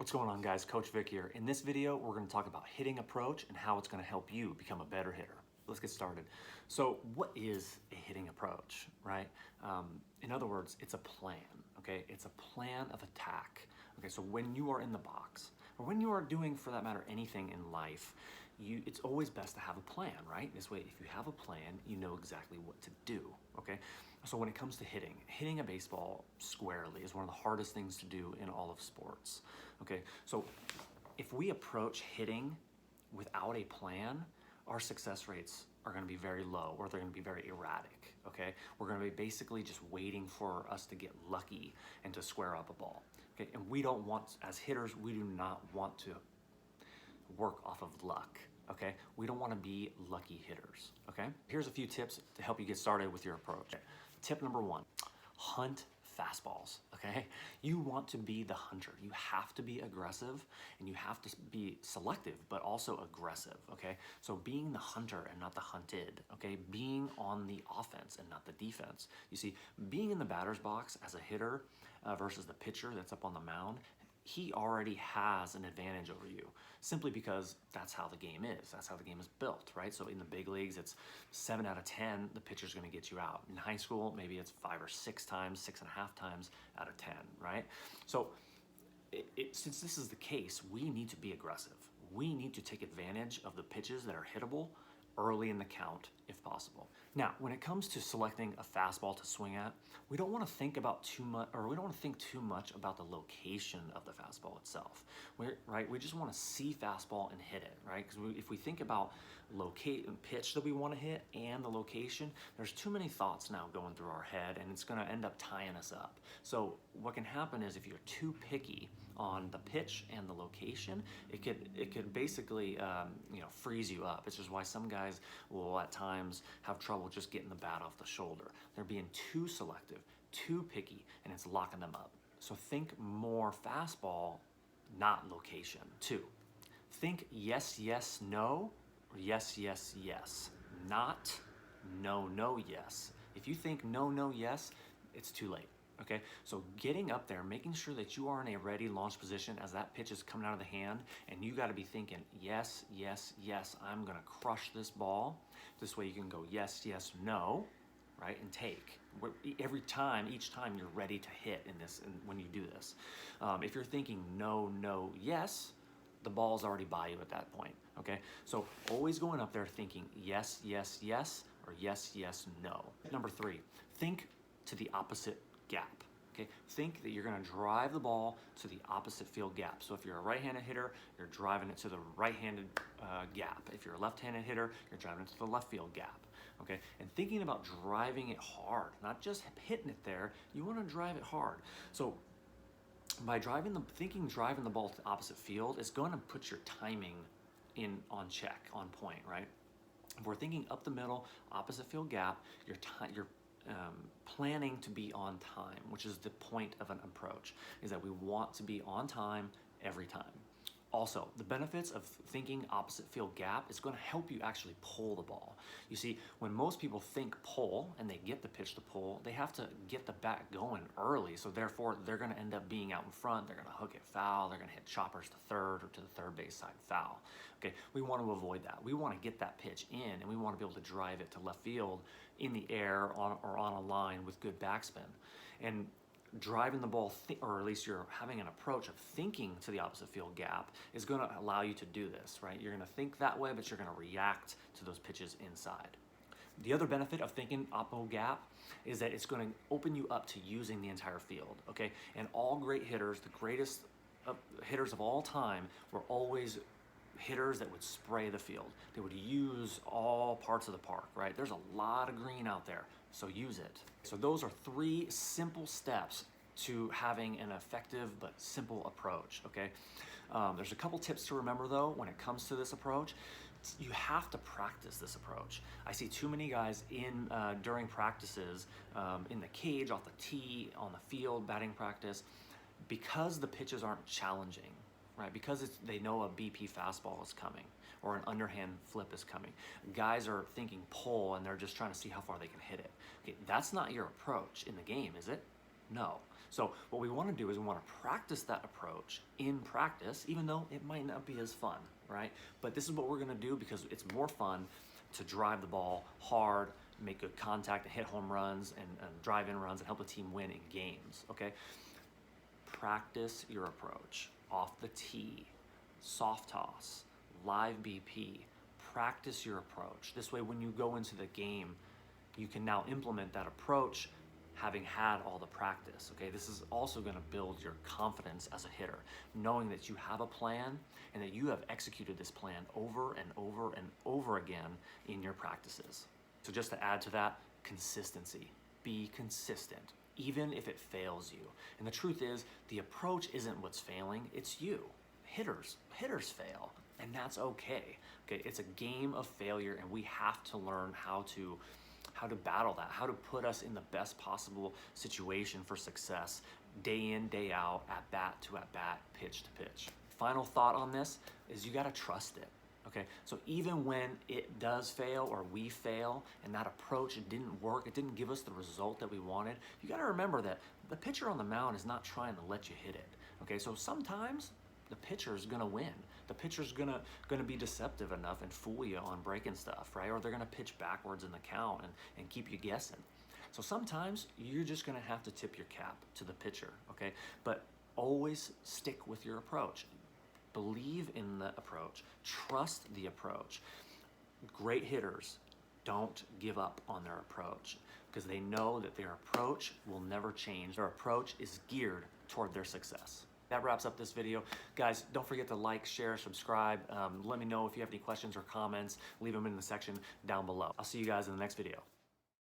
What's going on, guys? Coach Vic here. In this video, we're going to talk about hitting approach and how it's going to help you become a better hitter. Let's get started. So what is a hitting approach, right? In other words, it's a plan, okay? It's a plan of attack. Okay, so when you are in the box, or when you are doing, for that matter, anything in life, it's always best to have a plan, right? This way, if you have a plan, you know exactly what to do, okay? So when it comes to hitting a baseball squarely is one of the hardest things to do in all of sports, okay? So if we approach hitting without a plan, our success rates are going to be very low, or they're going to be very erratic, okay? We're going to be basically just waiting for us to get lucky and to square up a ball, okay? And we don't want, as hitters, we do not want to work off of luck, okay? We don't want to be lucky hitters, okay? Here's a few tips to help you get started with your approach. Tip number one, hunt fastballs, okay? You want to be the hunter. You have to be aggressive and you have to be selective, but also aggressive, okay? So being the hunter and not the hunted, okay? Being on the offense and not the defense. You see, being in the batter's box as a hitter versus the pitcher that's up on the mound, he already has an advantage over you simply because that's how the game is. That's how the game is built, right? So in the big leagues, it's 7 out of 10, the pitcher's gonna get you out. In high school, maybe it's 5 or 6 times, 6.5 times out of 10, right? So since this is the case, we need to be aggressive. We need to take advantage of the pitches that are hittable early in the count if possible. Now, when it comes to selecting a fastball to swing at, we don't want to think about too much, or we don't want to think too much about the location of the fastball itself. We just want to see fastball and hit it, right? Because if we think about pitch that we want to hit and the location, there's too many thoughts now going through our head, and it's going to end up tying us up. So what can happen is if you're too picky on the pitch and the location, it could basically freeze you up. It's just why some guys will at times have trouble just getting the bat off the shoulder. They're being too selective, too picky, and it's locking them up. So think more fastball, not location. 2, think yes, yes, no, or yes, yes, yes, not no, no, yes. If you think no, no, yes, it's too late. Okay, so getting up there, making sure that you are in a ready launch position as that pitch is coming out of the hand, and you got to be thinking, yes, yes, yes, I'm going to crush this ball. This way you can go yes, yes, no, right, and take. Each time you're ready to hit in this, and when you do this. If you're thinking no, no, yes, the ball's already by you at that point, okay? So always going up there thinking yes, yes, yes, or yes, yes, no. Number 3, think to the opposite gap, okay? Think that you're gonna drive the ball to the opposite field gap. So if you're a right-handed hitter, you're driving it to the right-handed gap. If you're a left-handed hitter, you're driving it to the left field gap, okay? And thinking about driving it hard, not just hitting it there, you wanna drive it hard. So by driving the ball to the opposite field is gonna put your timing on check, on point, right? If we're thinking up the middle, opposite field gap, you're planning to be on time, which is the point of an approach, is that we want to be on time every time. Also, the benefits of thinking opposite field gap is going to help you actually pull the ball. You see, when most people think pull and they get the pitch to pull, they have to get the bat going early, so therefore they're going to end up being out in front, they're going to hook it foul, they're going to hit choppers to third or to the third base side foul. Okay, we want to avoid that. We want to get that pitch in, and we want to be able to drive it to left field in the air or on a line with good backspin. And driving the ball, or at least you're having an approach of thinking to the opposite field gap, is going to allow you to do this, right? You're going to think that way, but you're going to react to those pitches inside. The other benefit of thinking oppo gap is that it's going to open you up to using the entire field, okay? And all great hitters, the greatest hitters of all time, were always hitters that would spray the field. They would use all parts of the park, right? There's a lot of green out there, so use it. So those are 3 simple steps to having an effective but simple approach, okay? There's a couple tips to remember though when it comes to this approach. You have to practice this approach. I see too many guys during practices, in the cage, off the tee, on the field, batting practice, because the pitches aren't challenging, right? Because they know a BP fastball is coming or an underhand flip is coming. Guys are thinking pull and they're just trying to see how far they can hit it. Okay, that's not your approach in the game, is it? No. So what we want to do is we want to practice that approach in practice, even though it might not be as fun, right? But this is what we're going to do because it's more fun to drive the ball hard, make good contact, and hit home runs and drive-in runs and help the team win in games, okay? Practice your approach off the tee, soft toss, live BP. Practice your approach. This way, when you go into the game, you can now implement that approach having had all the practice, okay? This is also gonna build your confidence as a hitter, knowing that you have a plan and that you have executed this plan over and over and over again in your practices. So just to add to that, consistency. Be consistent, even if it fails you. And the truth is, the approach isn't what's failing, it's you. Hitters fail, and that's okay. Okay, it's a game of failure, and we have to learn how to battle that, how to put us in the best possible situation for success, day in, day out, at bat to at bat, pitch to pitch. Final thought on this is you gotta trust it. Okay, so even when it does fail or we fail and that approach didn't work, it didn't give us the result that we wanted, you gotta remember that the pitcher on the mound is not trying to let you hit it. Okay, so sometimes the pitcher's gonna win. The pitcher's gonna be deceptive enough and fool you on breaking stuff, right? Or they're gonna pitch backwards in the count and keep you guessing. So sometimes you're just gonna have to tip your cap to the pitcher, okay? But always stick with your approach. Believe in the approach, trust the approach. Great hitters don't give up on their approach because they know that their approach will never change. Their approach is geared toward their success. That wraps up this video. Guys, don't forget to like, share, subscribe. Let me know if you have any questions or comments. Leave them in the section down below. I'll see you guys in the next video.